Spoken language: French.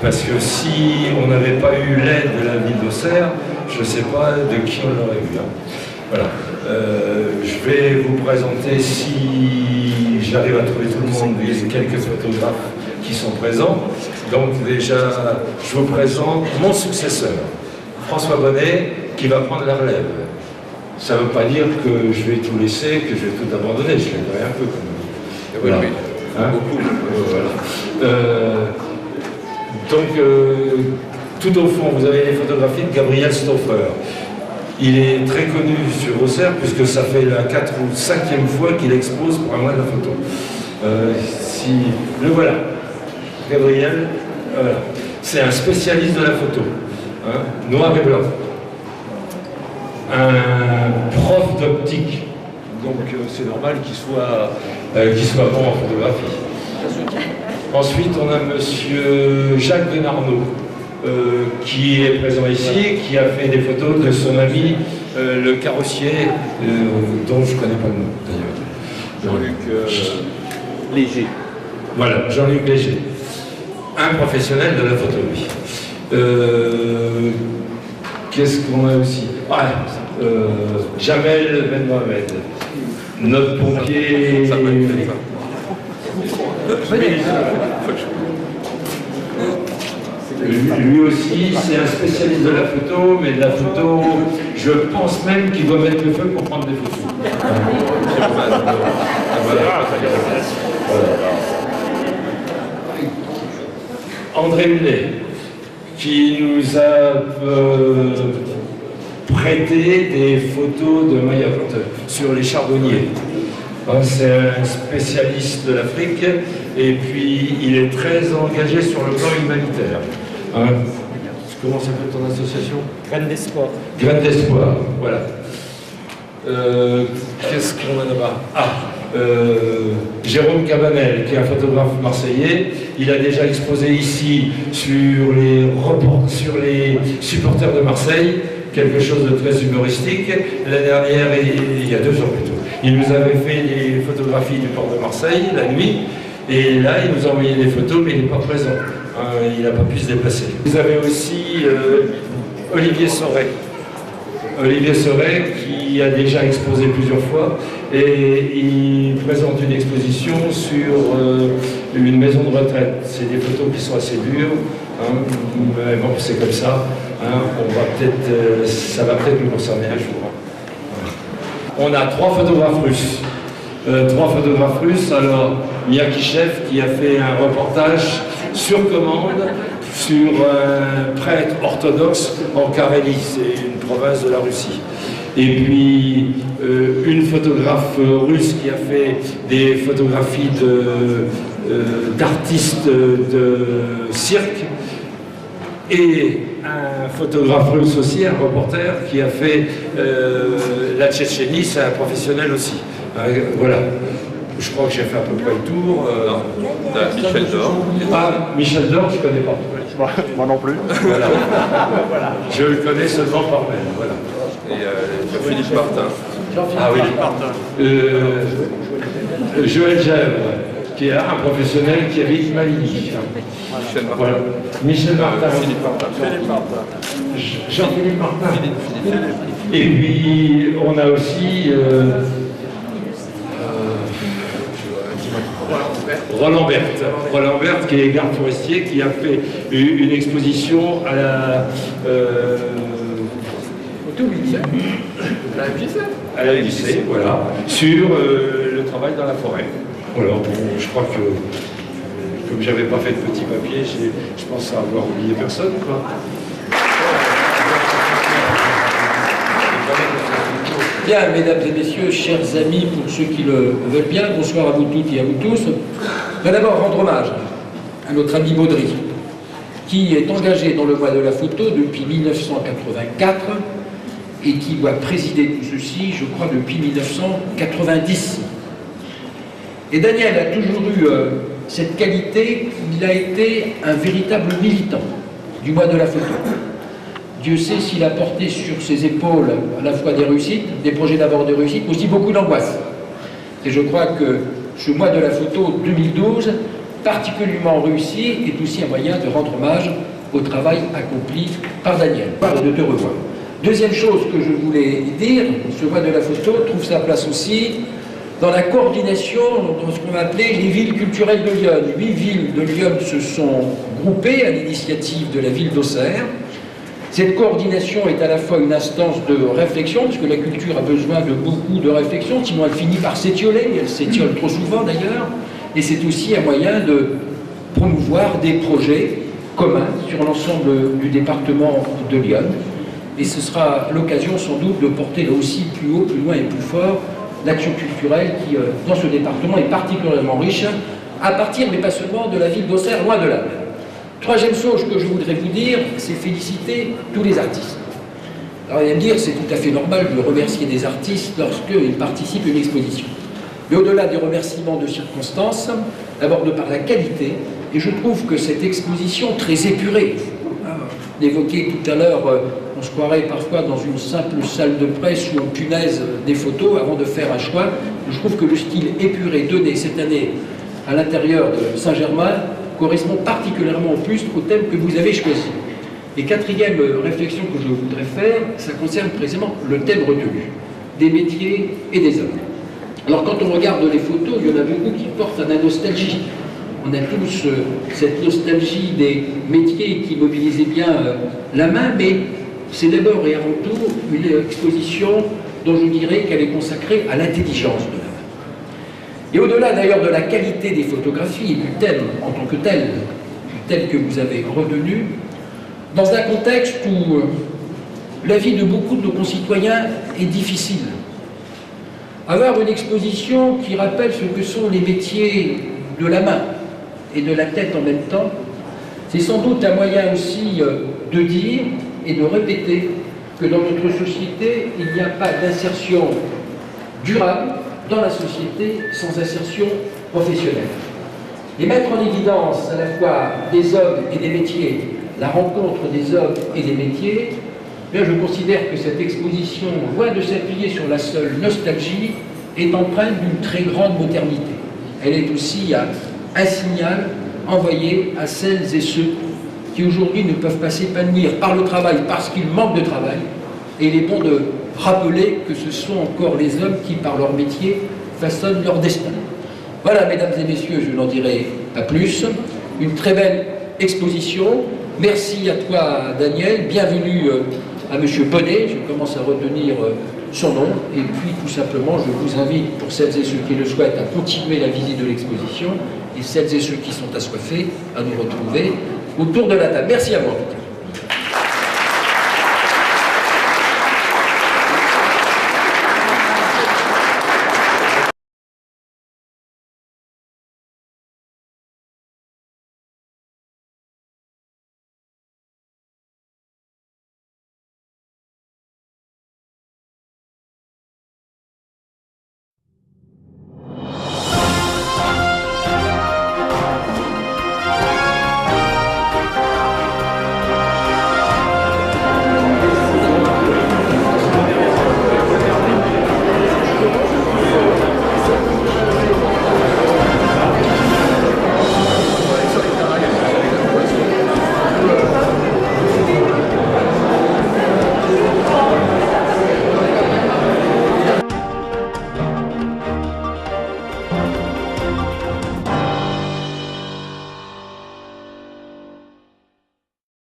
Parce que si on n'avait pas eu l'aide de la ville d'Auxerre, je ne sais pas de qui on l'aurait eu. Hein. Voilà. Je vais vous présenter, si j'arrive à trouver tout le monde, les quelques photographes qui sont présents. Donc déjà, je vous présente mon successeur, François Bonnet, qui va prendre la relève. Ça ne veut pas dire que je vais tout laisser, que je vais tout abandonner, je l'aimerais un peu quand même. Voilà. Oui, hein beaucoup. Voilà. Donc, tout au fond, vous avez les photographies de Gabriel Stauffer. Il est très connu sur Auxerre, puisque ça fait la 4e ou 5e fois qu'il expose pour un mois de la photo. Le voilà. Gabriel, voilà. C'est un spécialiste de la photo, hein, noir et blanc. Un prof d'optique, donc c'est normal qu'il soit bon en photographie. Ensuite, on a monsieur Jacques Denarnaud, qui est présent ici, qui a fait des photos de son ami, le carrossier, dont je ne connais pas le nom d'ailleurs. Jean-Luc Léger. Voilà, Jean-Luc Léger. Un professionnel de la photo, oui. Qu'est-ce qu'on a aussi? Jamel Ben Mohamed, notre pompier. Lui aussi, c'est un spécialiste de la photo, mais de la photo, je pense même qu'il doit mettre le feu pour prendre des photos. André Hullet, qui nous a prêté des photos de Maillotte sur les charbonniers. C'est un spécialiste de l'Afrique et puis il est très engagé sur le plan humanitaire. Comment s'appelle ton association? Graines d'espoir. Graines d'espoir, voilà. Qu'est-ce qu'on a là-bas? Jérôme Cabanel, qui est un photographe marseillais, il a déjà exposé ici sur les supporters de Marseille, quelque chose de très humoristique. L'année dernière, il y a 2 ans plutôt, il nous avait fait des photographies du port de Marseille, la nuit, et là, il nous a envoyé des photos, mais il n'est pas présent. Il n'a pas pu se déplacer. Vous avez aussi Olivier Sauret. Olivier Sauret, qui a déjà exposé plusieurs fois, et il présente une exposition sur une maison de retraite. C'est des photos qui sont assez dures, mais bon, c'est comme ça. Ça va peut-être nous concerner un jour. On a 3 photographes russes. 3 photographes russes. Alors, Miakishev, qui a fait un reportage sur commande sur un prêtre orthodoxe en Carélie, c'est une province de la Russie. Et puis une photographe russe qui a fait des photographies d'artistes de cirque, et un photographe russe aussi, un reporter qui a fait la Tchétchénie, c'est un professionnel aussi. Voilà. Je crois que j'ai fait à peu près le tour. Michel Dor. Michel Dor, je ne connais pas. Moi non plus. Voilà. Je le connais seulement par mail. Voilà. Et Philippe Martin. Philippe Martin. Joël Gèvre, qui est un professionnel qui habite Maligny. Michel Martin. Voilà. Michel Martin. Philippe Martin. Jean-Philippe Martin. Et puis, on a aussi Roland Berthe, qui est garde forestier, qui a fait une exposition à la lycée, voilà, sur le travail dans la forêt. Voilà, bon, je crois que comme j'avais pas fait de petits papiers, je pense avoir oublié personne, quoi. Bien, mesdames et messieurs, chers amis, pour ceux qui le veulent bien, bonsoir à vous toutes et à vous tous. Je vais d'abord rendre hommage à notre ami Baudry, qui est engagé dans le mois de la photo depuis 1984 et qui doit présider tout ceci, je crois, depuis 1990. Et Daniel a toujours eu cette qualité, il a été un véritable militant du mois de la photo. Dieu sait s'il a porté sur ses épaules à la fois des réussites, des projets d'abord de réussite, mais aussi beaucoup d'angoisse. Et je crois que ce mois de la photo 2012 particulièrement réussi est aussi un moyen de rendre hommage au travail accompli par Daniel. De te revoir. Deuxième chose que je voulais dire, ce voie de la photo trouve sa place aussi dans la coordination de ce qu'on va appeler les villes culturelles de Lyon. 8 villes de Lyon se sont groupées à l'initiative de la ville d'Auxerre. Cette coordination est à la fois une instance de réflexion, parce que la culture a besoin de beaucoup de réflexion, sinon elle finit par s'étioler, elle s'étiole trop souvent d'ailleurs, et c'est aussi un moyen de promouvoir des projets communs sur l'ensemble du département de Lyon. Et ce sera l'occasion sans doute de porter là aussi plus haut, plus loin et plus fort l'action culturelle qui, dans ce département, est particulièrement riche, à partir, mais pas seulement, de la ville d'Auxerre, loin de là. Troisième chose que je voudrais vous dire, c'est féliciter tous les artistes. Alors, vous allez me dire, c'est tout à fait normal de remercier des artistes lorsqu'ils participent à une exposition. Mais au-delà des remerciements de circonstances, d'abord de par la qualité, et je trouve que cette exposition très épurée, on évoquait tout à l'heure, on se croirait parfois dans une simple salle de presse où on punaise des photos avant de faire un choix. Je trouve que le style épuré donné cette année à l'intérieur de Saint-Germain correspond particulièrement au plus au thème que vous avez choisi. Et quatrième réflexion que je voudrais faire, ça concerne précisément le thème retenu, des métiers et des hommes. Alors quand on regarde les photos, il y en a beaucoup qui portent à la nostalgie. On a tous cette nostalgie des métiers qui mobilisaient bien la main, mais c'est d'abord et avant tout une exposition dont je dirais qu'elle est consacrée à l'intelligence de la main. Et au-delà d'ailleurs de la qualité des photographies et du thème en tant que tel que vous avez retenu, dans un contexte où la vie de beaucoup de nos concitoyens est difficile, avoir une exposition qui rappelle ce que sont les métiers de la main et de la tête en même temps, c'est sans doute un moyen aussi de dire et de répéter que dans notre société, il n'y a pas d'insertion durable dans la société sans insertion professionnelle. Et mettre en évidence à la fois des hommes et des métiers, la rencontre des hommes et des métiers, bien, je considère que cette exposition, loin de s'appuyer sur la seule nostalgie, est empreinte d'une très grande modernité. Elle est aussi un signal envoyé à celles et ceux qui aujourd'hui ne peuvent pas s'épanouir par le travail parce qu'ils manquent de travail. Et il est bon de rappeler que ce sont encore les hommes qui, par leur métier, façonnent leur destin. Voilà, mesdames et messieurs, je n'en dirai pas plus. Une très belle exposition. Merci à toi, Daniel. Bienvenue à M. Bonnet. Je commence à retenir son nom. Et puis, tout simplement, je vous invite, pour celles et ceux qui le souhaitent, à continuer la visite de l'exposition. Et celles et ceux qui sont assoiffés, à nous retrouver autour de la table. Merci à vous.